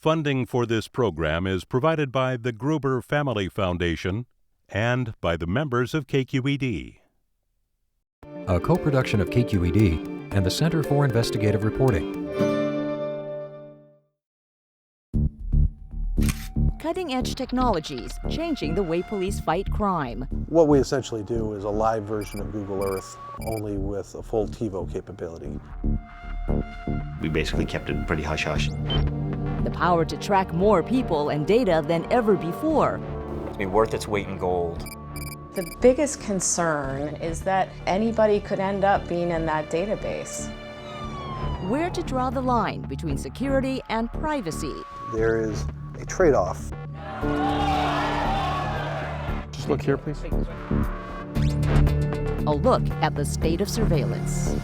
Funding for this program is provided by the Gruber Family Foundation and by the members of KQED. A co-production of KQED and the Center for Investigative Reporting. Cutting-edge technologies changing the way police fight crime. What we essentially do is a live version of Google Earth, only with a full TiVo capability. We basically kept it pretty hush-hush. The power to track more people and data than ever before. To be worth its weight in gold. The biggest concern is that anybody could end up being in that database. Where to draw the line between security and privacy. There is a trade-off. Just look here, please. A look at the state of surveillance.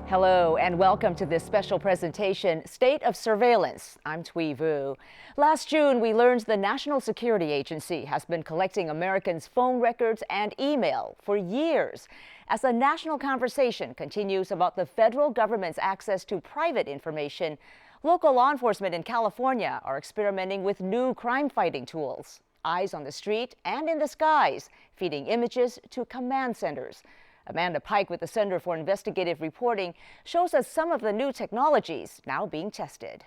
Hello and welcome to this special presentation, State of Surveillance. I'm Thuy Vu. Last June, we learned the National Security Agency has been collecting Americans' phone records and email for years. As the national conversation continues about the federal government's access to private information, local law enforcement in California are experimenting with new crime-fighting tools. Eyes on the street and in the skies, feeding images to command centers. Amanda Pike with the Center for Investigative Reporting shows us some of the new technologies now being tested.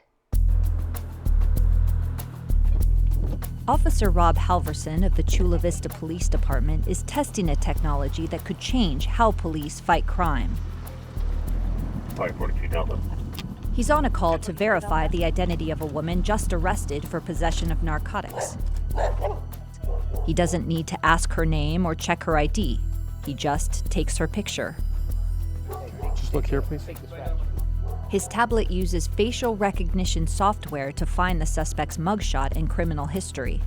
Officer Rob Halverson of the Chula Vista Police Department is testing a technology that could change how police fight crime. He's on a call to verify the identity of a woman just arrested for possession of narcotics. He doesn't need to ask her name or check her ID. He just takes her picture. Just look here, please. His tablet uses facial recognition software to find the suspect's mugshot and criminal history.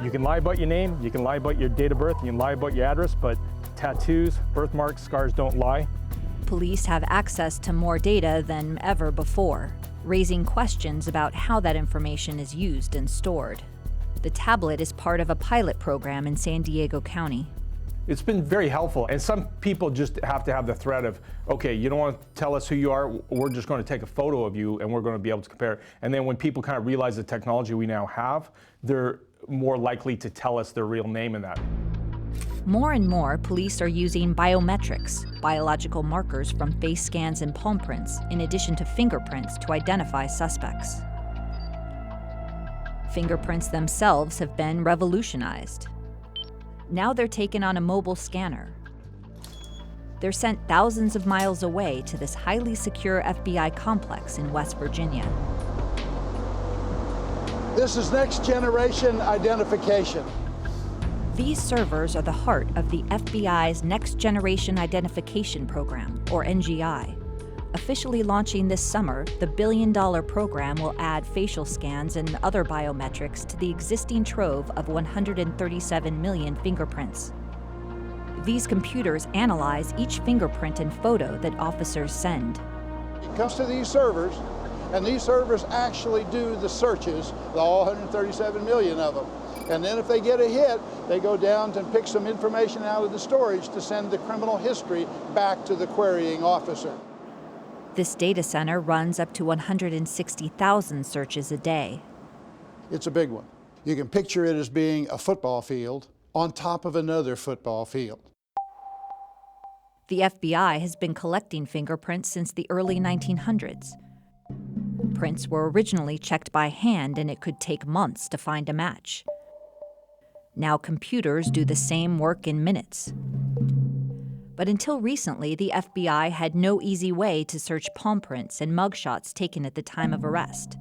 You can lie about your name, you can lie about your date of birth, you can lie about your address, but tattoos, birthmarks, scars don't lie. Police have access to more data than ever before, raising questions about how that information is used and stored. The tablet is part of a pilot program in San Diego County. It's been very helpful, and some people just have to have the threat of, okay, you don't want to tell us who you are, we're just going to take a photo of you and we're going to be able to compare. And then when people kind of realize the technology we now have, they're more likely to tell us their real name in that. More and more, police are using biometrics, biological markers from face scans and palm prints, in addition to fingerprints to identify suspects. Fingerprints themselves have been revolutionized. Now they're taken on a mobile scanner. They're sent thousands of miles away to this highly secure FBI complex in West Virginia. This is next generation identification. These servers are the heart of the FBI's Next Generation Identification Program, or NGI. Officially launching this summer, the billion-dollar program will add facial scans and other biometrics to the existing trove of 137 million fingerprints. These computers analyze each fingerprint and photo that officers send. It comes to these servers, and these servers actually do the searches, all 137 million of them. And then if they get a hit, they go down and pick some information out of the storage to send the criminal history back to the querying officer. This data center runs up to 160,000 searches a day. It's a big one. You can picture it as being a football field on top of another football field. The FBI has been collecting fingerprints since the early 1900s. Prints were originally checked by hand, and it could take months to find a match. Now computers do the same work in minutes. But until recently, the FBI had no easy way to search palm prints and mugshots taken at the time of arrest.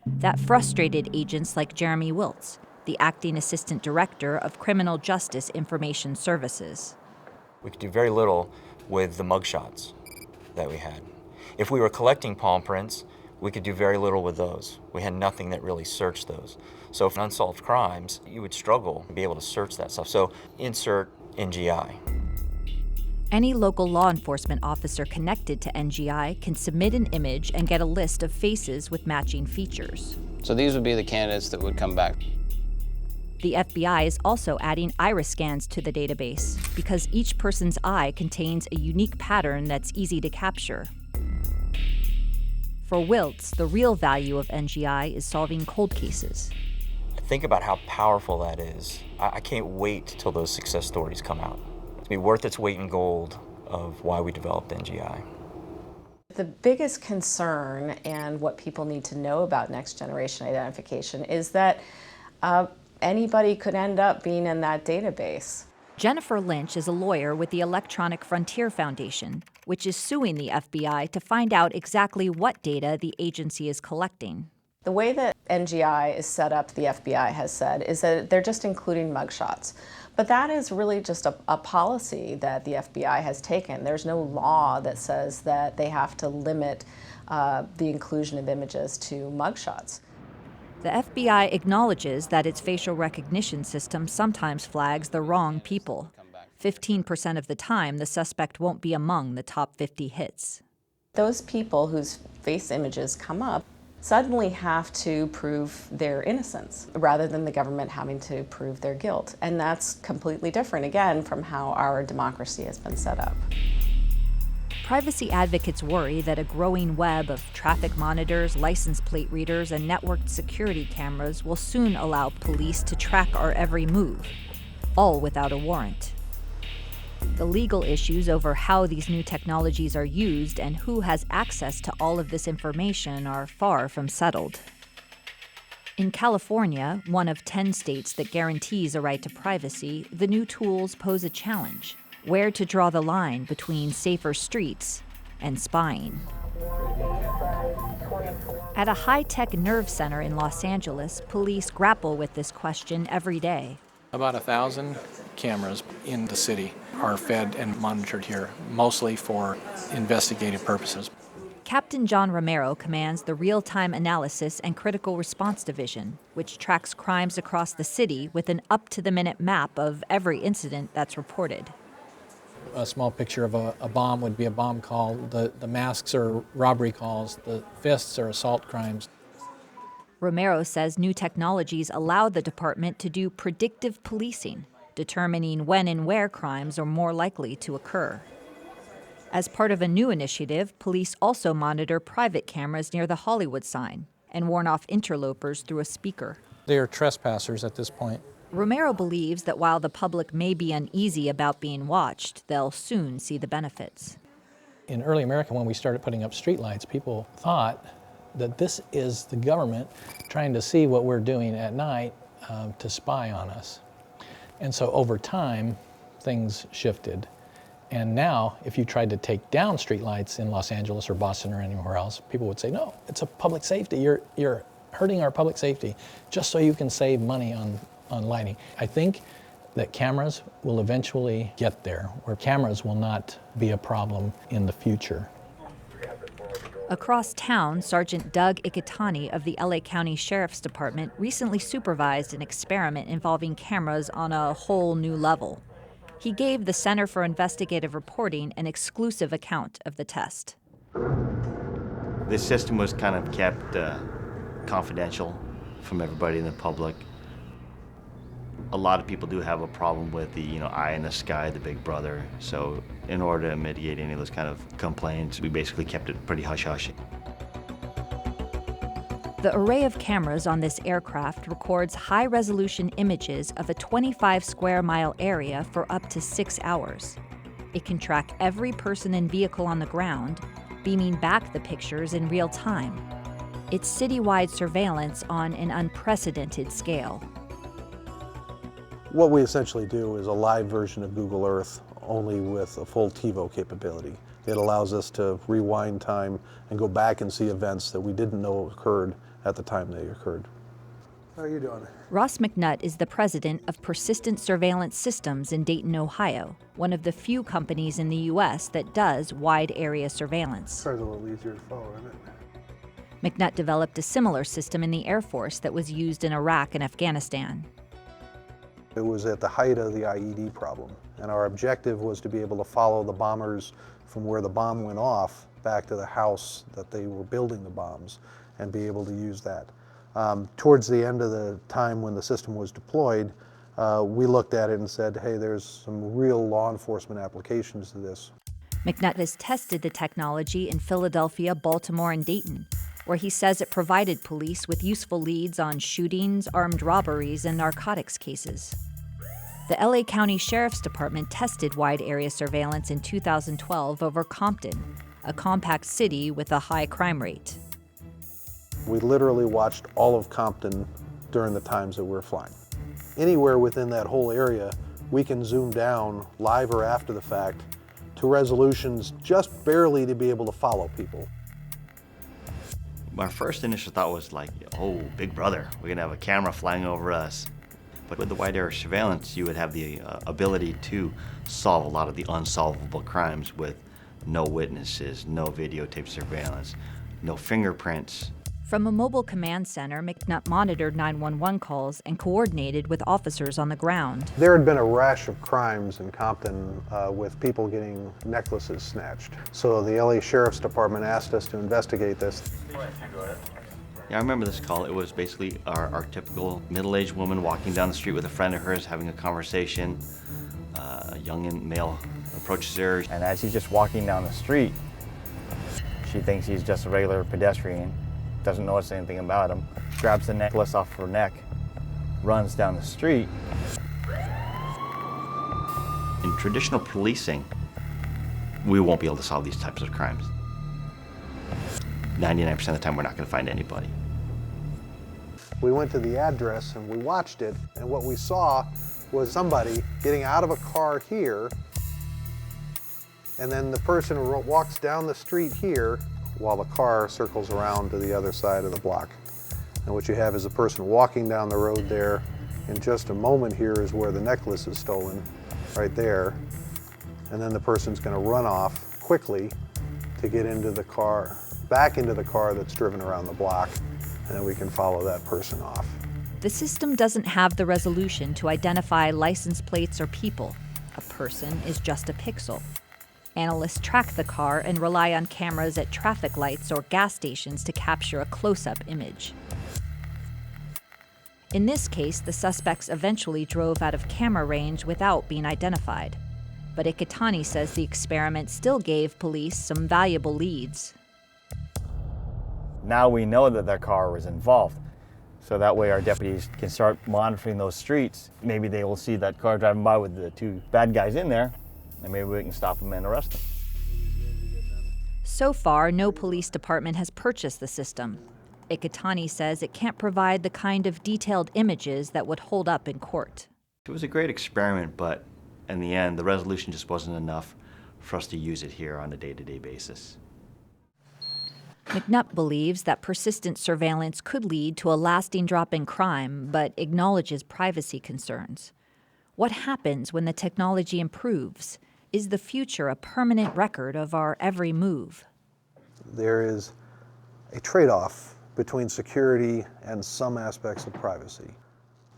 That frustrated agents like Jeremy Wiltz, the acting assistant director of Criminal Justice Information Services. We could do very little with the mugshots that we had. If we were collecting palm prints, we could do very little with those. We had nothing that really searched those. So for unsolved crimes, you would struggle to be able to search that stuff. So insert NGI. Any local law enforcement officer connected to NGI can submit an image and get a list of faces with matching features. So these would be the candidates that would come back. The FBI is also adding iris scans to the database because each person's eye contains a unique pattern that's easy to capture. For Wiltz, the real value of NGI is solving cold cases. Think about how powerful that is. I can't wait till those success stories come out. It's be worth its weight in gold of why we developed NGI. The biggest concern and what people need to know about next generation identification is that anybody could end up being in that database. Jennifer Lynch is a lawyer with the Electronic Frontier Foundation, which is suing the FBI to find out exactly what data the agency is collecting. The way that NGI is set up, the FBI has said, is that they're just including mugshots. But that is really just a policy that the FBI has taken. There's no law that says that they have to limit the inclusion of images to mugshots. The FBI acknowledges that its facial recognition system sometimes flags the wrong people. 15% of the time, the suspect won't be among the top 50 hits. Those people whose face images come up suddenly have to prove their innocence rather than the government having to prove their guilt. And that's completely different, again, from how our democracy has been set up. Privacy advocates worry that a growing web of traffic monitors, license plate readers, and networked security cameras will soon allow police to track our every move, all without a warrant. The legal issues over how these new technologies are used and who has access to all of this information are far from settled. In California, one of 10 states that guarantees a right to privacy, the new tools pose a challenge: where to draw the line between safer streets and spying. At a high-tech nerve center in Los Angeles, police grapple with this question every day. About 1,000 cameras in the city are fed and monitored here, mostly for investigative purposes. Captain John Romero commands the Real-Time Analysis and Critical Response Division, which tracks crimes across the city with an up-to-the-minute map of every incident that's reported. A small picture of a bomb would be a bomb call. The masks are robbery calls. The fists are assault crimes. Romero says new technologies allow the department to do predictive policing, determining when and where crimes are more likely to occur. As part of a new initiative, police also monitor private cameras near the Hollywood sign and warn off interlopers through a speaker. They are trespassers at this point. Romero believes that while the public may be uneasy about being watched, they'll soon see the benefits. In early America, when we started putting up streetlights, people thought that this is the government trying to see what we're doing at night to spy on us. And so over time, things shifted. And now, if you tried to take down streetlights in Los Angeles or Boston or anywhere else, people would say, no, it's a public safety. You're hurting our public safety just so you can save money on lighting. I think that cameras will eventually get there, where cameras will not be a problem in the future. Across town, Sergeant Doug Ikitani of the LA County Sheriff's Department recently supervised an experiment involving cameras on a whole new level. He gave the Center for Investigative Reporting an exclusive account of the test. This system was kind of kept confidential from everybody in the public. A lot of people do have a problem with the eye in the sky, the big brother. So in order to mitigate any of those kind of complaints, we basically kept it pretty hush-hush. The array of cameras on this aircraft records high-resolution images of a 25-square-mile area for up to 6 hours. It can track every person and vehicle on the ground, beaming back the pictures in real time. It's citywide surveillance on an unprecedented scale. What we essentially do is a live version of Google Earth, only with a full TiVo capability. It allows us to rewind time and go back and see events that we didn't know occurred at the time they occurred. How are you doing? Ross McNutt is the president of Persistent Surveillance Systems in Dayton, Ohio, one of the few companies in the U.S. that does wide area surveillance. It's a little easier to follow, isn't it? McNutt developed a similar system in the Air Force that was used in Iraq and Afghanistan. It was at the height of the IED problem, and our objective was to be able to follow the bombers from where the bomb went off back to the house that they were building the bombs and be able to use that. Towards the end of the time when the system was deployed, we looked at it and said, hey, there's some real law enforcement applications to this. McNutt has tested the technology in Philadelphia, Baltimore, and Dayton, where he says it provided police with useful leads on shootings, armed robberies, and narcotics cases. The LA County Sheriff's Department tested wide area surveillance in 2012 over Compton, a compact city with a high crime rate. We literally watched all of Compton during the times that we were flying. Anywhere within that whole area, we can zoom down, live or after the fact, to resolutions just barely to be able to follow people. My first initial thought was like, oh, big brother, we're gonna have a camera flying over us. But with the wide area surveillance, you would have the ability to solve a lot of the unsolvable crimes with no witnesses, no videotape surveillance, no fingerprints. From a mobile command center, McNutt monitored 911 calls and coordinated with officers on the ground. There had been a rash of crimes in Compton with people getting necklaces snatched. So the LA Sheriff's Department asked us to investigate this. Yeah, I remember this call. It was basically our typical middle-aged woman walking down the street with a friend of hers having a conversation. A young male approaches her. And as he's just walking down the street, she thinks he's just a regular pedestrian, doesn't notice anything about him, grabs the necklace off her neck, runs down the street. In traditional policing, we won't be able to solve these types of crimes. 99% of the time, we're not going to find anybody. We went to the address and we watched it, and what we saw was somebody getting out of a car here, and then the person walks down the street here while the car circles around to the other side of the block. And what you have is a person walking down the road there. In just a moment here is where the necklace is stolen, right there. And then the person's going to run off quickly to get into the car, back into the car that's driven around the block, and then we can follow that person off. The system doesn't have the resolution to identify license plates or people. A person is just a pixel. Analysts track the car and rely on cameras at traffic lights or gas stations to capture a close-up image. In this case, the suspects eventually drove out of camera range without being identified. But Iketani says the experiment still gave police some valuable leads. Now we know that their car was involved. So that way our deputies can start monitoring those streets. Maybe they will see that car driving by with the two bad guys in there, and maybe we can stop them and arrest them. So far, no police department has purchased the system. Iketani says it can't provide the kind of detailed images that would hold up in court. It was a great experiment, but in the end, the resolution just wasn't enough for us to use it here on a day-to-day basis. McNutt believes that persistent surveillance could lead to a lasting drop in crime, but acknowledges privacy concerns. What happens when the technology improves? Is the future a permanent record of our every move? There is a trade-off between security and some aspects of privacy.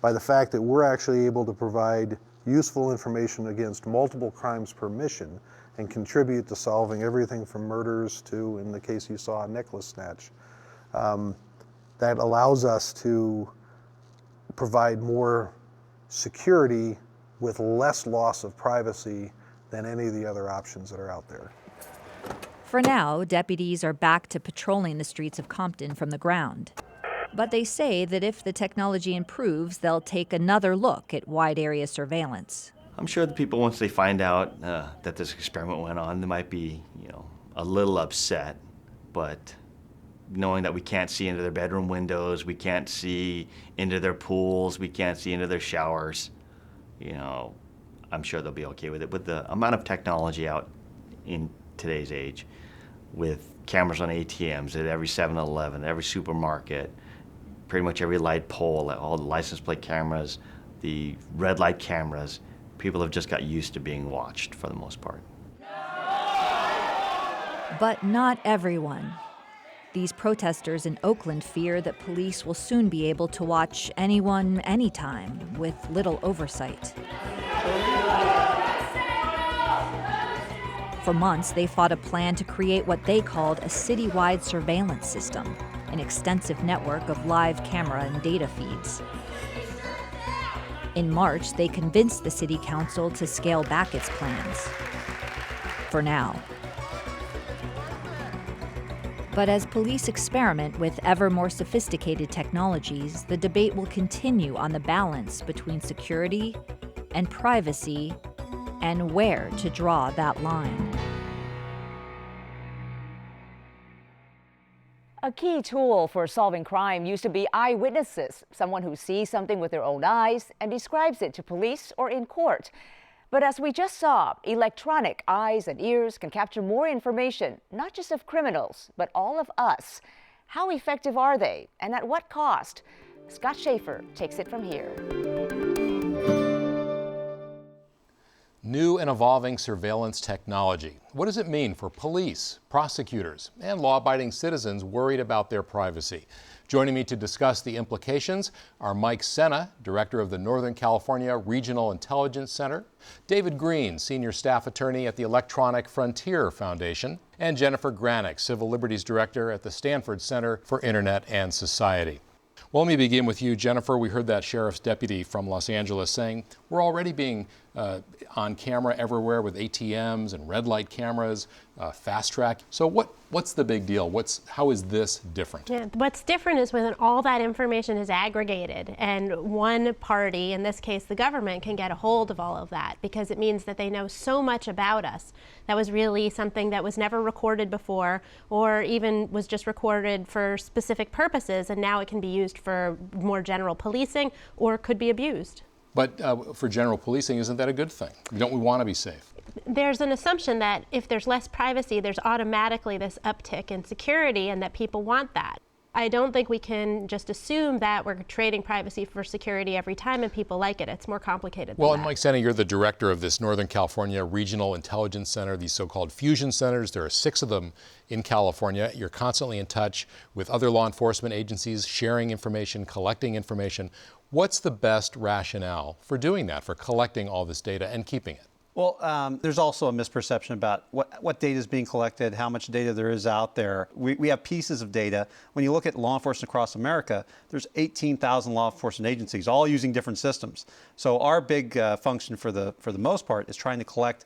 By the fact that we're actually able to provide useful information against multiple crimes per mission and contribute to solving everything from murders to, in the case you saw, a necklace snatch, that allows us to provide more security with less loss of privacy than any of the other options that are out there. For now, deputies are back to patrolling the streets of Compton from the ground. But they say that if the technology improves, they'll take another look at wide area surveillance. I'm sure the people, once they find out that this experiment went on, they might be, a little upset. But knowing that we can't see into their bedroom windows, we can't see into their pools, we can't see into their showers, I'm sure they'll be okay with it. With the amount of technology out in today's age, with cameras on ATMs at every 7-Eleven, every supermarket, pretty much every light pole, all the license plate cameras, the red light cameras, people have just got used to being watched for the most part. But not everyone. These protesters in Oakland fear that police will soon be able to watch anyone, anytime, with little oversight. For months, they fought a plan to create what they called a citywide surveillance system, an extensive network of live camera and data feeds. In March, they convinced the city council to scale back its plans. For now. But as police experiment with ever more sophisticated technologies, the debate will continue on the balance between security and privacy and where to draw that line. A key tool for solving crime used to be eyewitnesses, someone who sees something with their own eyes and describes it to police or in court. But as we just saw, electronic eyes and ears can capture more information, not just of criminals, but all of us. How effective are they, and at what cost? Scott Schaefer takes it from here. New and evolving surveillance technology. What does it mean for police, prosecutors, and law-abiding citizens worried about their privacy? Joining me to discuss the implications are Mike Sena, Director of the Northern California Regional Intelligence Center, David Green, Senior Staff Attorney at the Electronic Frontier Foundation, and Jennifer Granick, Civil Liberties Director at the Stanford Center for Internet and Society. Well, let me begin with you, Jennifer. We heard that sheriff's deputy from Los Angeles saying we're already being on camera everywhere with ATMs and red light cameras, fast track. So what's the big deal? How is this different? Yeah, what's different is when all that information is aggregated and one party, in this case the government, can get a hold of all of that, because it means that they know so much about us. That was really something that was never recorded before, or even was just recorded for specific purposes, and now it can be used for more general policing or could be abused. But for general policing, isn't that a good thing? Don't we want to be safe? There's an assumption that if there's less privacy, there's automatically this uptick in security and that people want that. I don't think we can just assume that we're trading privacy for security every time and people like it. It's more complicated than Well, that. and Mike Sena, you're the director of this Northern California Regional Intelligence Center, these so-called fusion centers. There are 6 of them in California. You're constantly in touch with other law enforcement agencies, sharing information, collecting information. What's the best rationale for doing that, for collecting all this data and keeping it? Well, there's also a misperception about what data is being collected, how much data there is out there. We have pieces of data. When you look at law enforcement across America, there's 18,000 law enforcement agencies, all using different systems. So our big function for the most part is trying to collect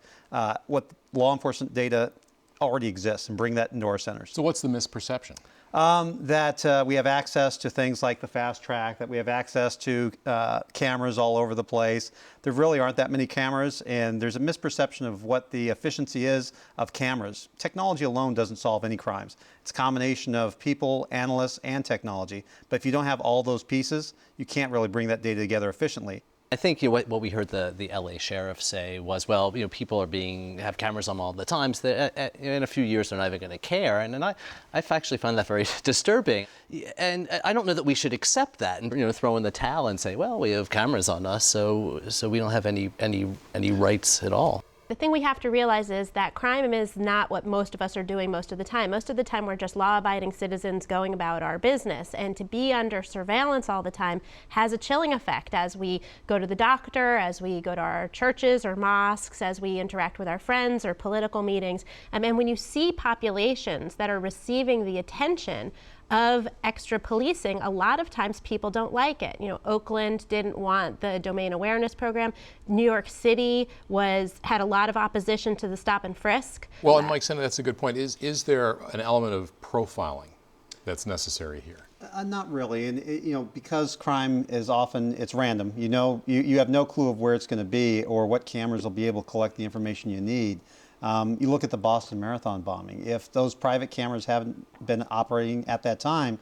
what law enforcement data already exists and bring that into our centers. So what's the misperception? That we have access to things like the fast track, that we have access to cameras all over the place. There really aren't that many cameras, and there's a misperception of what the efficiency is of cameras. Technology alone doesn't solve any crimes. It's a combination of people, analysts, and technology. But if you don't have all those pieces, you can't really bring that data together efficiently. I think what we heard the LA sheriff say was, well, people have cameras on all the time, so that in a few years they're not even going to care, and I actually find that very disturbing. And I don't know that we should accept that and throw in the towel and say, well, we have cameras on us, so we don't have any rights at all. The thing we have to realize is that crime is not what most of us are doing most of the time. Most of the time we're just law-abiding citizens going about our business, and to be under surveillance all the time has a chilling effect as we go to the doctor, as we go to our churches or mosques, as we interact with our friends or political meetings. And when you see populations that are receiving the attention of extra policing, a lot of times people don't like it. Oakland didn't want the domain awareness program. New York City had a lot of opposition to the stop and frisk. Well, and Mike Sena, that's a good point. Is there an element of profiling that's necessary here? Not really, and because crime is often it's random. You have no clue of where it's going to be or what cameras will be able to collect the information you need. You look at the Boston Marathon bombing. If those private cameras haven't been operating at that time,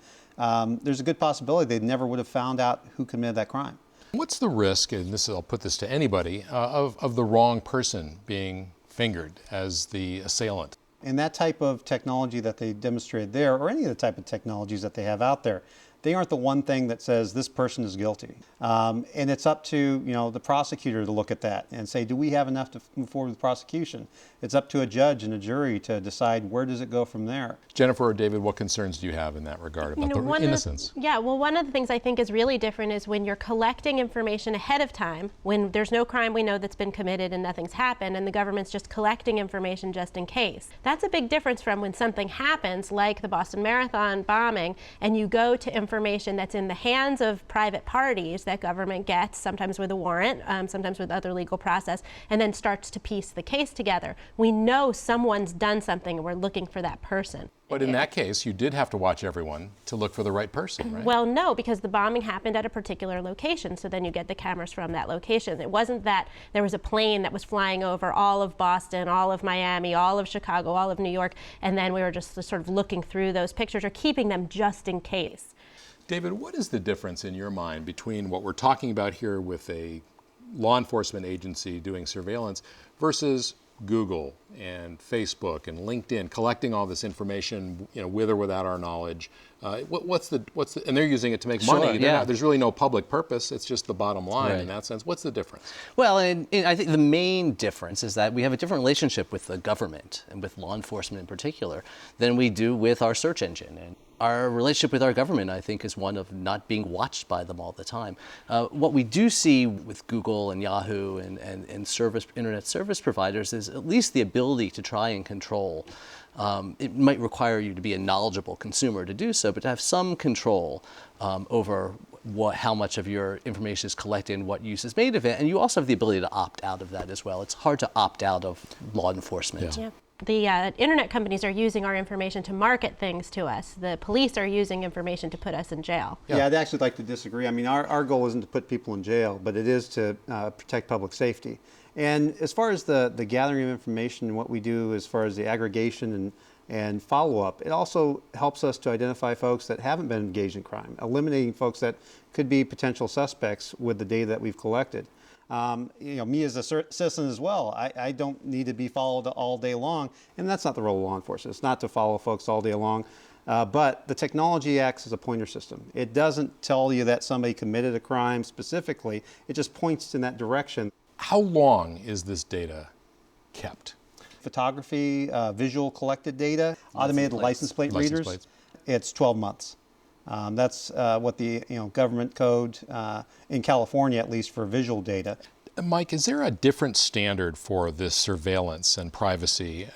there's a good possibility they never would have found out who committed that crime. What's the risk, and I'll put this to anybody, of the wrong person being fingered as the assailant? And that type of technology that they demonstrated there, or any of the type of technologies that they have out there, they aren't the one thing that says this person is guilty. And it's up to the prosecutor to look at that and say, do we have enough to move forward with prosecution? It's up to a judge and a jury to decide where does it go from there. Jennifer or David, what concerns do you have in that regard about the innocence? One of the things I think is really different is when you're collecting information ahead of time, when there's no crime we know that's been committed and nothing's happened, and the government's just collecting information just in case. That's a big difference from when something happens, like the Boston Marathon bombing, and you go to information that's in the hands of private parties that government gets, sometimes with a warrant, sometimes with other legal process, and then starts to piece the case together. We know someone's done something and we're looking for that person. But in that case, you did have to watch everyone to look for the right person, right? Well, no, because the bombing happened at a particular location, so then you get the cameras from that location. It wasn't that there was a plane that was flying over all of Boston, all of Miami, all of Chicago, all of New York, and then we were just sort of looking through those pictures or keeping them just in case. David, what is the difference in your mind between what we're talking about here with a law enforcement agency doing surveillance versus Google and Facebook and LinkedIn collecting all this information, with or without our knowledge? What's the and they're using it to make money. There's really no public purpose. It's just the bottom line in that sense. What's the difference? Well, and I think the main difference is that we have a different relationship with the government and with law enforcement in particular than we do with our search engine. And our relationship with our government, I think, is one of not being watched by them all the time. What we do see with Google and Yahoo and internet service providers is at least the ability to try and control. It might require you to be a knowledgeable consumer to do so, but to have some control over how much of your information is collected and what use is made of it. And you also have the ability to opt out of that as well. It's hard to opt out of law enforcement. Yeah. The internet companies are using our information to market things to us. The police are using information to put us in jail. Yeah, I'd actually like to disagree. I mean, our goal isn't to put people in jail, but it is to protect public safety. And as far as the gathering of information and what we do as far as the aggregation and follow-up, it also helps us to identify folks that haven't been engaged in crime, eliminating folks that could be potential suspects with the data that we've collected. Me as a citizen as well, I don't need to be followed all day long, and that's not the role of law enforcement. It's not to follow folks all day long, but the technology acts as a pointer system. It doesn't tell you that somebody committed a crime specifically, it just points in that direction. How long is this data kept? Photography, visual collected data, automated license plate readers, it's 12 months. That's what the government code in California, at least for visual data. Mike, is there a different standard for this surveillance and privacy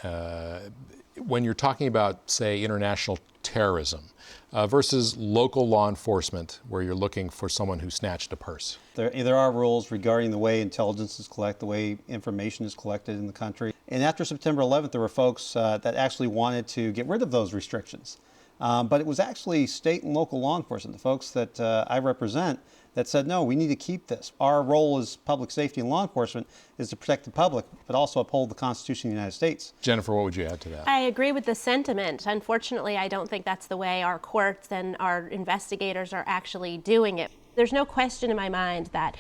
when you're talking about, say, international terrorism versus local law enforcement, where you're looking for someone who snatched a purse? There are rules regarding the way intelligence is collected, the way information is collected in the country. And after September 11th, there were folks that actually wanted to get rid of those restrictions. But it was actually state and local law enforcement, the folks that I represent, that said, no, we need to keep this. Our role as public safety and law enforcement is to protect the public, but also uphold the Constitution of the United States. Jennifer, what would you add to that? I agree with the sentiment. Unfortunately, I don't think that's the way our courts and our investigators are actually doing it. There's no question in my mind that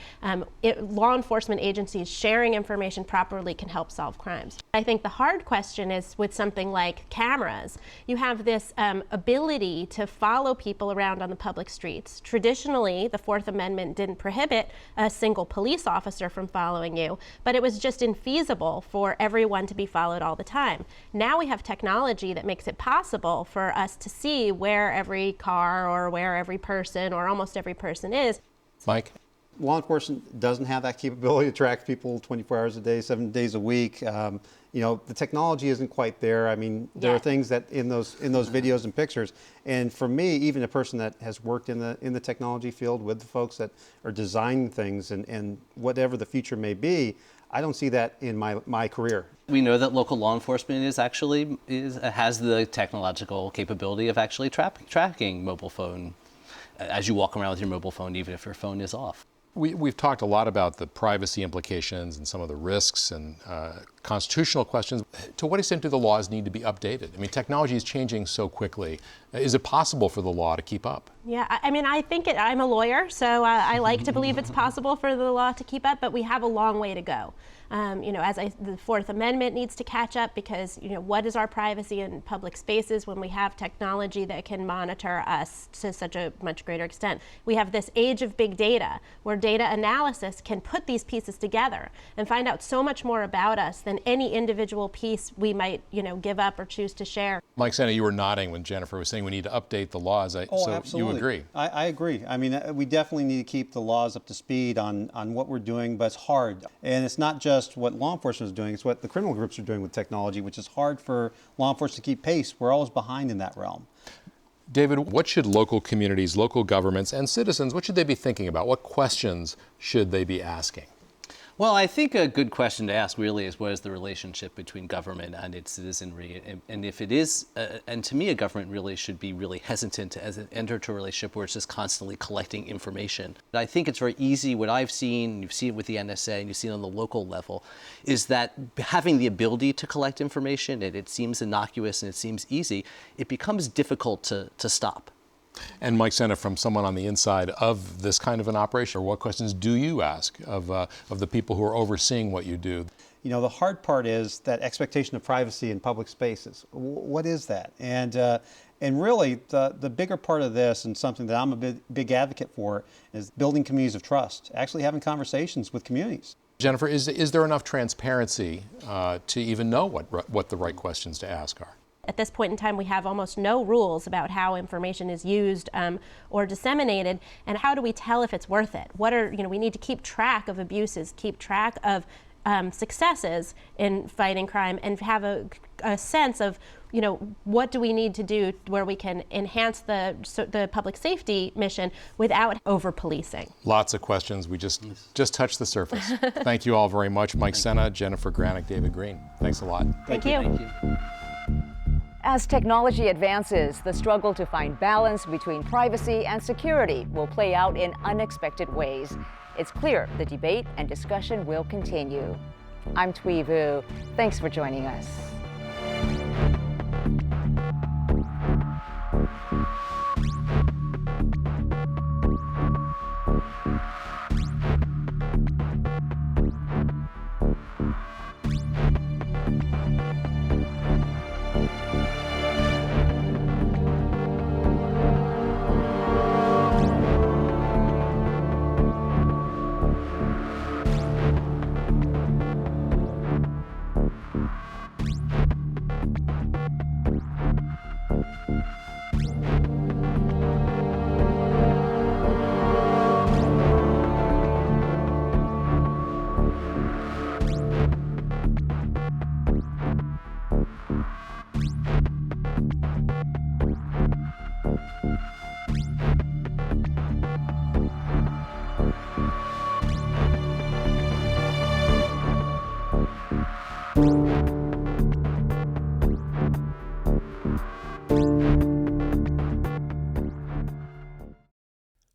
law enforcement agencies sharing information properly can help solve crimes. I think the hard question is with something like cameras. You have this ability to follow people around on the public streets. Traditionally, the Fourth Amendment didn't prohibit a single police officer from following you, but it was just infeasible for everyone to be followed all the time. Now we have technology that makes it possible for us to see where every car or where every person or almost every person is. Mike? Law enforcement doesn't have that capability to track people 24 hours a day, 7 days a week. The technology isn't quite there. I mean, there are things that in those videos and pictures. And for me, even a person that has worked in the technology field with the folks that are designing things and whatever the future may be, I don't see that in my career. We know that local law enforcement has the technological capability of actually tracking mobile phone as you walk around with your mobile phone, even if your phone is off. We've talked a lot about the privacy implications and some of the risks and constitutional questions. To what extent do the laws need to be updated? I mean, technology is changing so quickly. Is it possible for the law to keep up? Yeah, I mean, I think I'm a lawyer, so I like to believe it's possible for the law to keep up, but we have a long way to go. The Fourth Amendment needs to catch up because, what is our privacy in public spaces when we have technology that can monitor us to such a much greater extent? We have this age of big data where data analysis can put these pieces together and find out so much more about us than any individual piece we might, give up or choose to share. Mike Sena, you were nodding when Jennifer was saying we need to update the laws. So absolutely. You agree? I agree. I mean, we definitely need to keep the laws up to speed on what we're doing, but it's hard. And it's not just what law enforcement is doing, it's what the criminal groups are doing with technology, which is hard for law enforcement to keep pace. We're always behind in that realm. David, what should local communities, local governments, and citizens, what should they be thinking about? What questions should they be asking? Well, I think a good question to ask really is what is the relationship between government and its citizenry? And if it is, and to me, a government really should be really hesitant to enter into a relationship where it's just constantly collecting information. I think it's very easy, what I've seen, you've seen it with the NSA and you've seen it on the local level, is that having the ability to collect information, and it seems innocuous and it seems easy, it becomes difficult to stop. And Mike Sena, from someone on the inside of this kind of an operation, what questions do you ask of the people who are overseeing what you do? You know, the hard part is that expectation of privacy in public spaces. What is that? And really, the bigger part of this, and something that I'm a big advocate for, is building communities of trust, actually having conversations with communities. Jennifer, is there enough transparency to even know what the right questions to ask are? At this point in time, we have almost no rules about how information is used or disseminated, and how do we tell if it's worth it? We need to keep track of abuses, keep track of successes in fighting crime, and have a sense of, what do we need to do where we can enhance the public safety mission without over-policing. Lots of questions. We just touched the surface. Thank you all very much. Mike Sena, Jennifer Granick, David Green. Thanks a lot. Thank you. Thank you. As technology advances, the struggle to find balance between privacy and security will play out in unexpected ways. It's clear the debate and discussion will continue. I'm Thuy Vu. Thanks for joining us.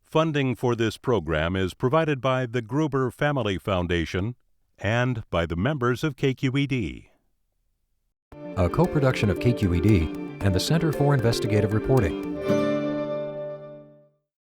Funding for this program is provided by the Gruber Family Foundation and by the members of KQED. A co-production of KQED and the Center for Investigative Reporting.